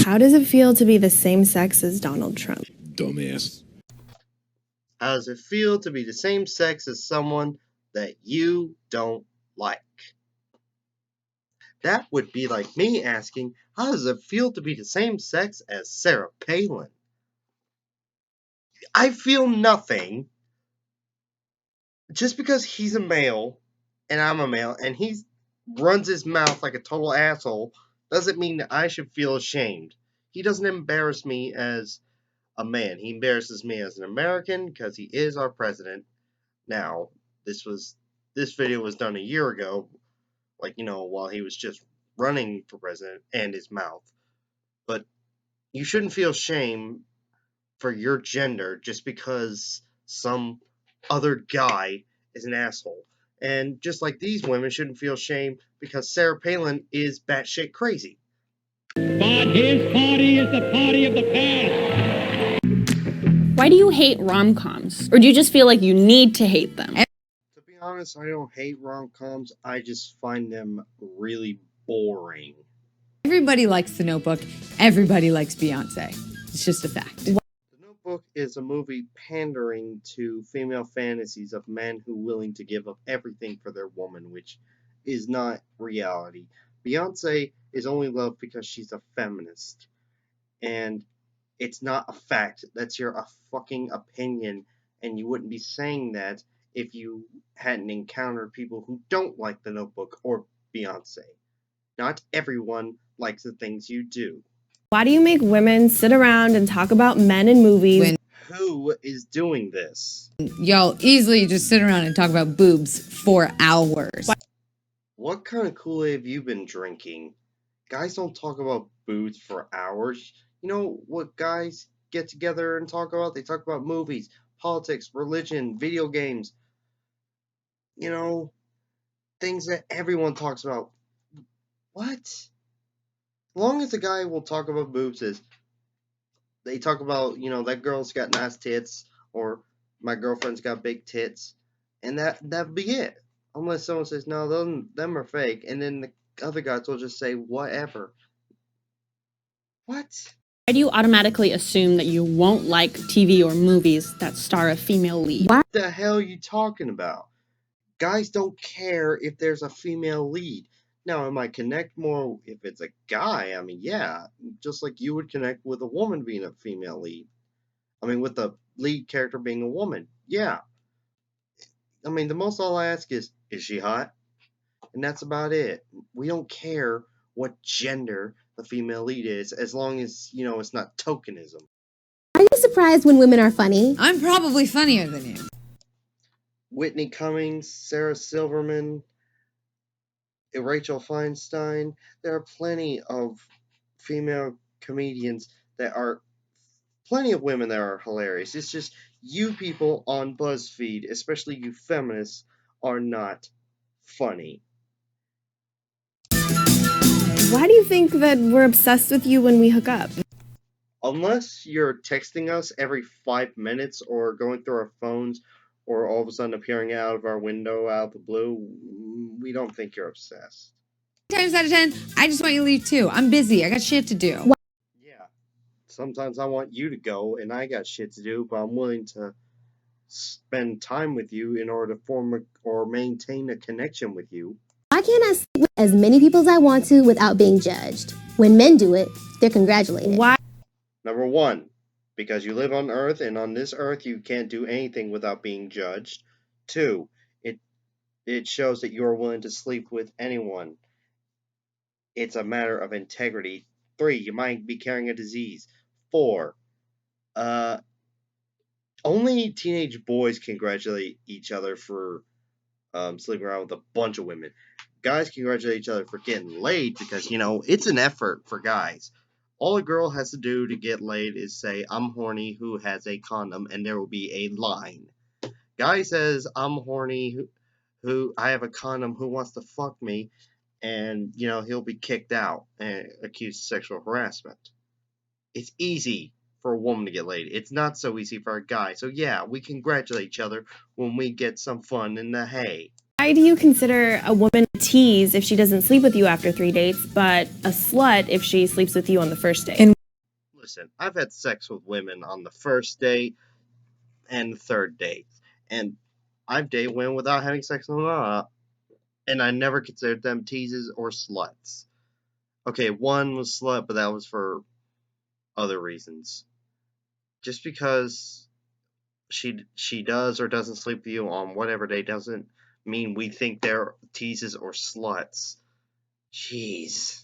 How does it feel to be the same sex as Donald Trump? Dumbass. How does it feel to be the same sex as someone that you don't like? That would be like me asking, how does it feel to be the same sex as Sarah Palin? I feel nothing. Just because he's a male and I'm a male and he runs his mouth like a total asshole doesn't mean that I should feel ashamed. He doesn't embarrass me as a man. He embarrasses me as an American because he is our president. Now, this video was done a year ago, while he was just running for president and his mouth. But you shouldn't feel shame for your gender just because some other guy is an asshole. And just like these women shouldn't feel shame because Sarah Palin is batshit crazy. But his party is the party of the past. Why do you hate rom-coms? Or do you just feel like you need to hate them? To be honest, I don't hate rom-coms. I just find them really boring. Everybody likes The Notebook. Everybody likes Beyonce. It's just a fact. The Notebook is a movie pandering to female fantasies of men who are willing to give up everything for their woman, which is not reality. Beyonce is only loved because she's a feminist. And it's not a fact. That's your fucking opinion. And you wouldn't be saying that if you hadn't encountered people who don't like The Notebook or Beyonce. Not everyone likes the things you do. Why do you make women sit around and talk about men in movies? Who is doing this? Y'all easily just sit around and talk about boobs for hours. What kind of Kool-Aid have you been drinking? Guys don't talk about boobs for hours. You know what guys get together and talk about? They talk about movies, politics, religion, video games. Things that everyone talks about. What? As long as a guy will talk about boobs is they talk about, that girl's got nice tits or my girlfriend's got big tits, and that'd be it. Unless someone says, no, them are fake, and then the other guys will just say, whatever. What? Why do you automatically assume that you won't like TV or movies that star a female lead? What the hell are you talking about? Guys don't care if there's a female lead. Now, I might connect more if it's a guy. I mean, yeah, just like you would connect with a woman being a female lead. I mean, with the lead character being a woman. Yeah. I mean, the most I'll ask is she hot? And that's about it. We don't care what gender the female lead is, as long as, it's not tokenism. Are you surprised when women are funny? I'm probably funnier than you. Whitney Cummings, Sarah Silverman, Rachel Feinstein. There are plenty of female comedians that are, plenty of women that are hilarious. It's just you people on BuzzFeed, especially you feminists, are not funny. Why do you think that we're obsessed with you when we hook up? Unless you're texting us every 5 minutes or going through our phones or all of a sudden appearing out of our window out of the blue, we don't think you're obsessed. 9 times out of 10, I just want you to leave too. I'm busy. I got shit to do. Yeah. Sometimes I want you to go and I got shit to do, but I'm willing to spend time with you in order to form or maintain a connection with you. Why can't I sleep with as many people as I want to without being judged? When men do it, they're congratulated. Why? Number one, because you live on Earth, and on this Earth you can't do anything without being judged. 2, it shows that you are willing to sleep with anyone. It's a matter of integrity. 3, you might be carrying a disease. 4, only teenage boys congratulate each other for sleeping around with a bunch of women. Guys congratulate each other for getting laid because, it's an effort for guys. All a girl has to do to get laid is say, I'm horny, who has a condom, and there will be a line. Guy says, I'm horny, who I have a condom, who wants to fuck me, and, he'll be kicked out and accused of sexual harassment. It's easy for a woman to get laid. It's not so easy for a guy. So yeah, we congratulate each other when we get some fun in the hay. Why do you consider a woman a tease if she doesn't sleep with you after 3 dates, but a slut if she sleeps with you on the first date? Listen, I've had sex with women on the first date and the third date, and I've dated women without having sex with them, and I never considered them teases or sluts. Okay, one was slut, but that was for other reasons. Just because she does or doesn't sleep with you on whatever day doesn't mean we think they're teases or sluts. Jeez.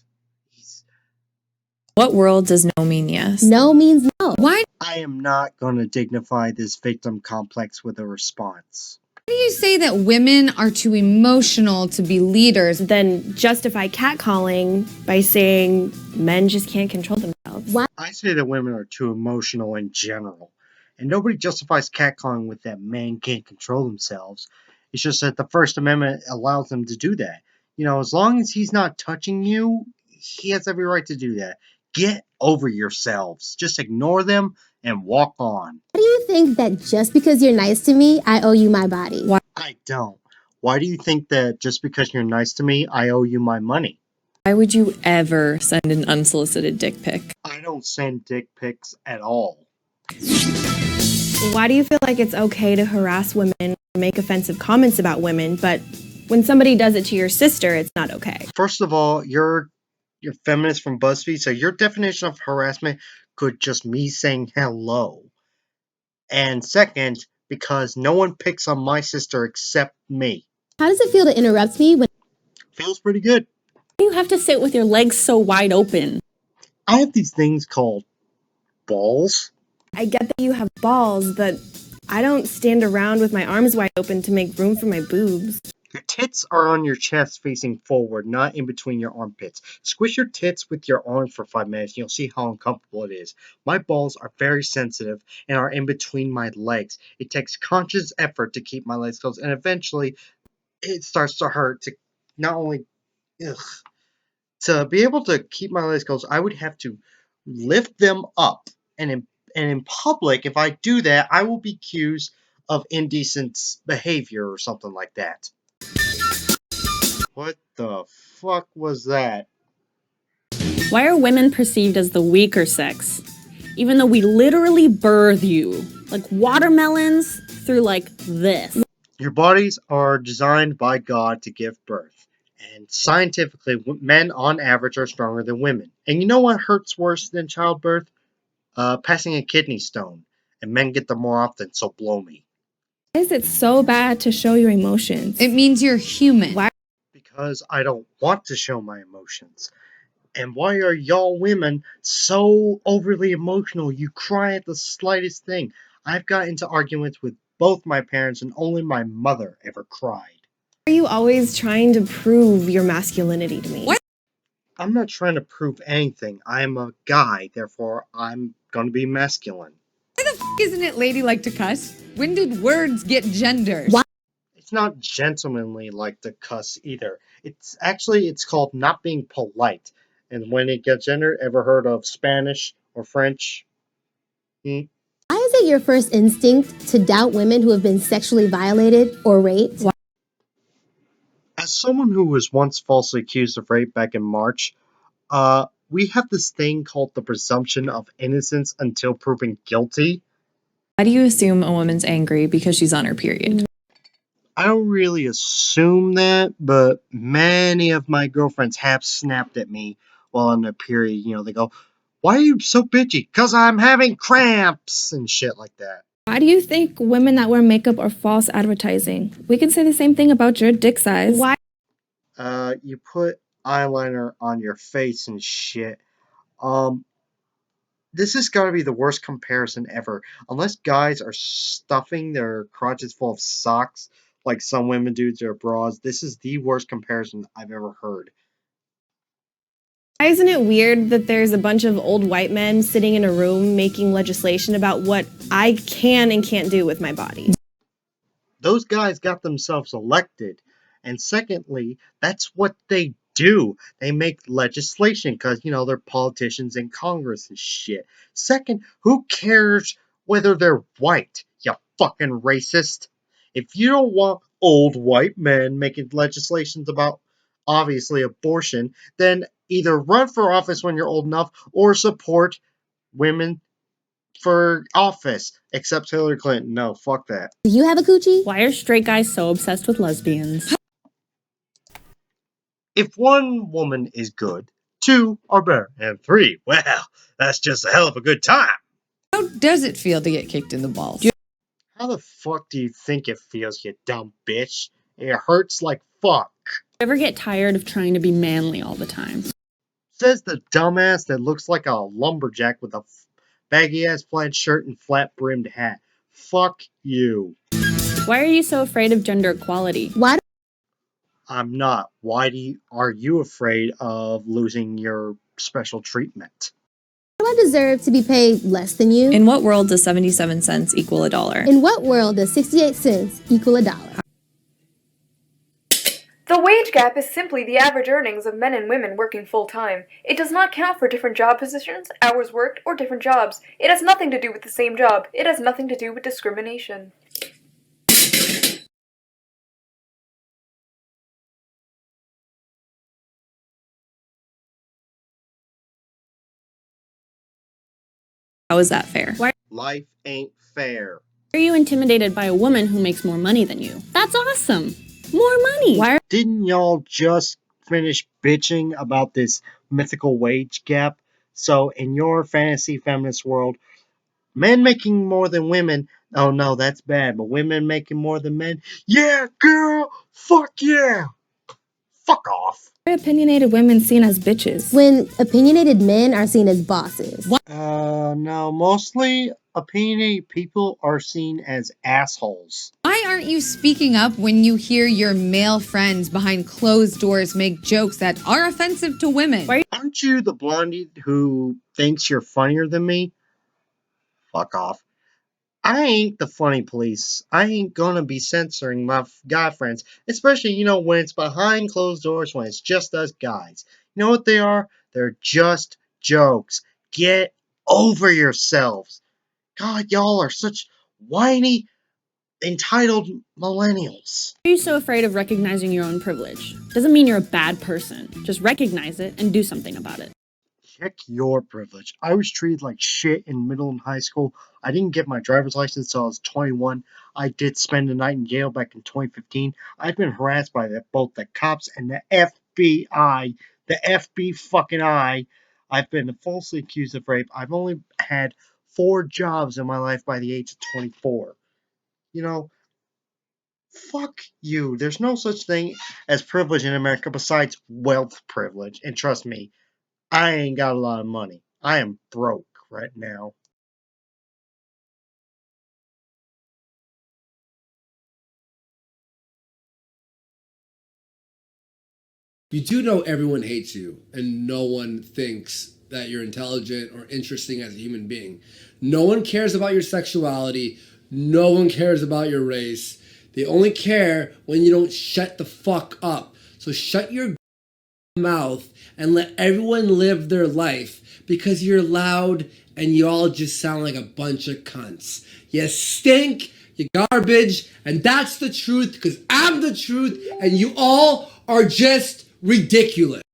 What world does no mean yes? No means no. Why I am not going to dignify this victim complex with a response. do you say that women are too emotional to be leaders? Then justify catcalling by saying men just can't control themselves. I say that women are too emotional in general, and nobody justifies catcalling with that men can't control themselves. It's just that the First Amendment allows them to do that. You know, as long as he's not touching you, he has every right to do that. Get over yourselves. Just ignore them and walk on. Why do you think that just because you're nice to me, I owe you my body? I don't. Why do you think that just because you're nice to me, I owe you my money? Why would you ever send an unsolicited dick pic? I don't send dick pics at all. Why do you feel like it's okay to harass women or make offensive comments about women, but when somebody does it to your sister, it's not okay? First of all, you're feminist from BuzzFeed, so your definition of harassment could just me saying hello. And second, because no one picks on my sister except me. How does it feel to interrupt me when Feels pretty good. Why do you have to sit with your legs so wide open? I have these things called balls. I get that you have balls, but I don't stand around with my arms wide open to make room for my boobs. Your tits are on your chest facing forward, not in between your armpits. Squish your tits with your arms for 5 minutes and you'll see how uncomfortable it is. My balls are very sensitive and are in between my legs. It takes conscious effort to keep my legs closed, and eventually it starts to hurt to not only to be able to keep my legs closed, I would have to lift them up, and in public, if I do that, I will be accused of indecent behavior or something like that. What the fuck was that? Why are women perceived as the weaker sex? Even though we literally birth you, like watermelons through like this. Your bodies are designed by God to give birth. And scientifically, men on average are stronger than women. And you know what hurts worse than childbirth? Passing a kidney stone. And men get them more often, so blow me. Why is it so bad to show your emotions? It means you're human. Why? Because I don't want to show my emotions. And why are y'all women so overly emotional? You cry at the slightest thing. I've got into arguments with both my parents, and only my mother ever cried. Are you always trying to prove your masculinity to me? What? I'm not trying to prove anything. I'm a guy, therefore I'm gonna be masculine. Why the f isn't it ladylike to cuss? When did words get gendered? Why? It's not gentlemanly like to cuss either. It's called not being polite. And when it gets gendered, ever heard of Spanish or French? Why is it your first instinct to doubt women who have been sexually violated or raped? As someone who was once falsely accused of rape back in March, we have this thing called the presumption of innocence until proven guilty. Why do you assume a woman's angry because she's on her period? I don't really assume that, but many of my girlfriends have snapped at me while on their period. You know, they go, "Why are you so bitchy?" "'Cause I'm having cramps," and shit like that. Why do you think women that wear makeup are false advertising? We can say the same thing about your dick size. Why? You put eyeliner on your face and shit. This has got to be the worst comparison ever. Unless guys are stuffing their crotches full of socks like some women do to their bras, this is the worst comparison I've ever heard. Why isn't it weird that there's a bunch of old white men sitting in a room making legislation about what I can and can't do with my body? Those guys got themselves elected. And secondly, that's what they do. They make legislation because, you know, they're politicians in Congress and shit. Second, who cares whether they're white, you fucking racist? If you don't want old white men making legislations about, obviously, abortion, then either run for office when you're old enough or support women for office. Except Hillary Clinton. No, fuck that. Do you have a coochie? Why are straight guys so obsessed with lesbians? If one woman is good, two are better, and three, well, that's just a hell of a good time. How does it feel to get kicked in the balls? How the fuck do you think it feels, you dumb bitch? It hurts like fuck. Ever get tired of trying to be manly all the time? Says the dumbass that looks like a lumberjack with a baggy ass plaid shirt and flat brimmed hat. Fuck you. Why are you so afraid of gender equality? Why do I'm not. Why are you afraid of losing your special treatment? I deserve to be paid less than you? In what world does 77 cents equal a dollar? In what world does 68 cents equal a dollar? The wage gap is simply the average earnings of men and women working full-time. It does not count for different job positions, hours worked, or different jobs. It has nothing to do with the same job. It has nothing to do with discrimination. How is that fair? Why Life ain't fair. are you intimidated by a woman who makes more money than you? That's awesome! More money! Why Didn't y'all just finish bitching about this mythical wage gap? So, in your fantasy feminist world, men making more than women, oh no, that's bad, but women making more than men, yeah, girl, fuck yeah! Fuck off. Why are opinionated women seen as bitches? When opinionated men are seen as bosses. No, mostly opinionated people are seen as assholes. Why aren't you speaking up when you hear your male friends behind closed doors make jokes that are offensive to women? Aren't you the blondie who thinks you're funnier than me? Fuck off. I ain't the funny police. I ain't gonna be censoring my guy friends, especially, when it's behind closed doors, when it's just us guys. You know what they are? They're just jokes. Get over yourselves. God, y'all are such whiny, entitled millennials. are you so afraid of recognizing your own privilege? Doesn't mean you're a bad person. Just recognize it and do something about it. Check your privilege. I was treated like shit in middle and high school. I didn't get my driver's license until I was 21. I did spend a night in jail back in 2015. I've been harassed by both the cops and the FBI. The FB fucking I. I've been falsely accused of rape. I've only had 4 jobs in my life by the age of 24. Fuck you. There's no such thing as privilege in America besides wealth privilege. And trust me, I ain't got a lot of money. I am broke right now. You do know everyone hates you, and no one thinks that you're intelligent or interesting as a human being. No one cares about your sexuality. No one cares about your race. They only care when you don't shut the fuck up. So shut your mouth and let everyone live their life, because you're loud and you all just sound like a bunch of cunts. You stink, you garbage, and that's the truth, because I'm the truth and you all are just ridiculous.